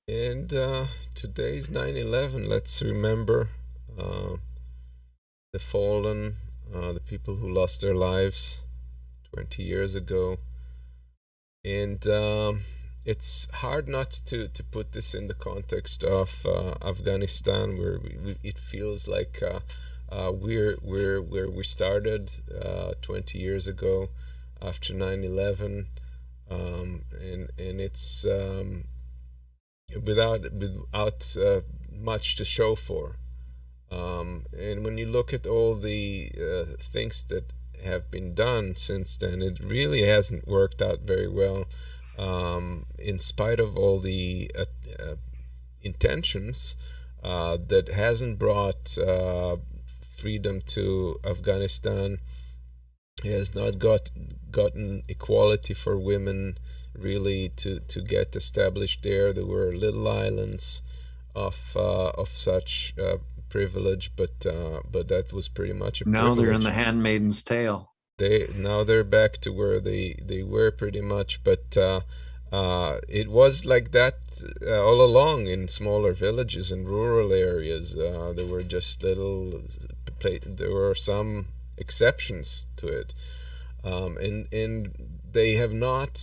And today's 9/11. Let's remember uh, the fallen, the people who lost their lives 20 years ago. And it's hard not to put this in the context of Afghanistan, where it feels like we're where we started 20 years ago after 9/11. And it's without much to show for. And when you look at all the things that have been done since then, it really hasn't worked out very well. In spite of all the intentions, that hasn't brought freedom to Afghanistan. It has not gotten equality for women really to get established there. There were little islands of such privilege, but that was pretty much a Now they're in privilege. the handmaiden's tale. They're back to where they were pretty much, but it was like that all along in smaller villages and rural areas. There were just there were some exceptions to it, and they have not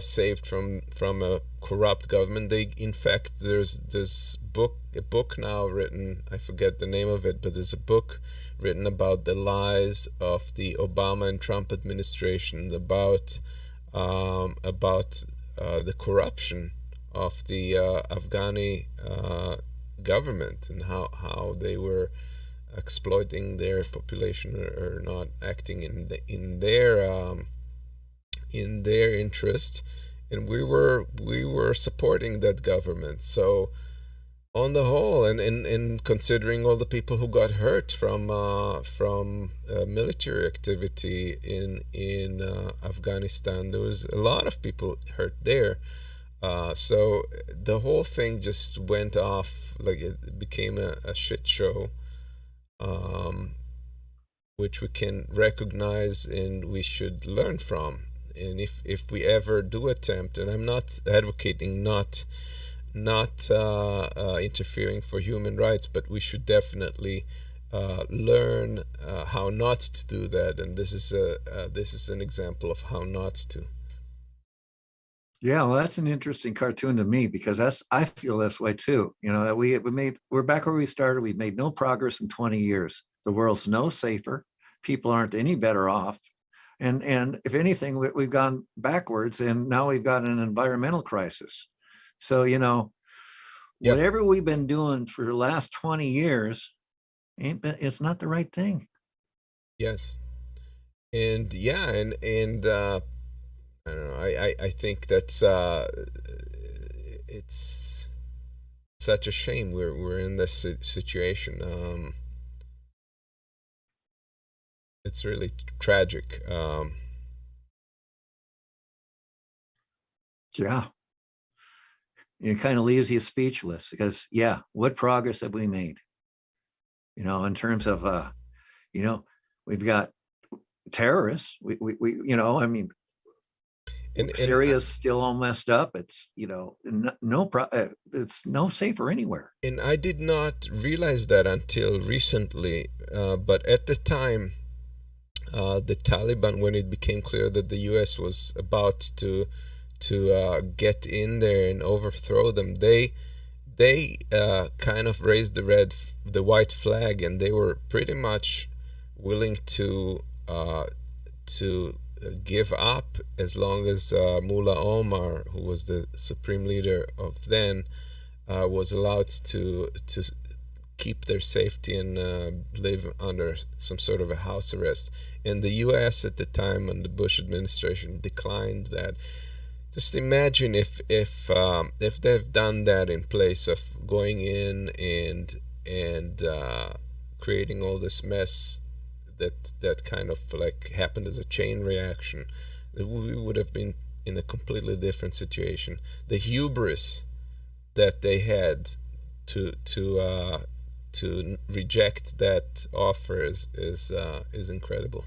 saved from a corrupt government. They, in fact, there's a book now written. I forget the name of it, but there's a book written about the lies of the Obama and Trump administration, about the corruption of the Afghani government, and how they were exploiting their population, or not acting in their interest, and we were supporting that government. So on the whole, and considering all the people who got hurt from military activity in Afghanistan, there was a lot of people hurt there. So the whole thing just went off, like it became a shit show, um, which we can recognize and we should learn from. And if we ever do attempt, and I'm not advocating not interfering for human rights, but we should definitely learn how not to do that. And this is an example of how not to. Yeah, well, that's an interesting cartoon to me because I feel this way too. You know, that we're back where we started. We've made no progress in 20 years. The world's no safer. People aren't any better off. And if anything, we've gone backwards, and now we've got an environmental crisis. So, Yep. whatever we've been doing for the last 20 years, it's not the right thing. Yes. And yeah, and I don't know. I think that's it's such a shame we're in this situation. It's really tragic. Yeah. It kind of leaves you speechless because, yeah, what progress have we made? In terms of, you know, we've got terrorists. I mean, And Syria's still all messed up. It's, it's no safer anywhere. I did not realize that until recently. But at the time, the Taliban, when it became clear that the U.S. was about to get in there and overthrow them, they kind of raised the white flag, and they were pretty much willing to give up as long as Mullah Omar, who was the supreme leader of then, was allowed to keep their safety and live under some sort of a house arrest. And the U.S. at the time, and the Bush administration, declined that. Just imagine if they've done that in place of going in and creating all this mess that kind of like happened as a chain reaction, we would have been in a completely different situation. The hubris that they had to reject that offer is incredible.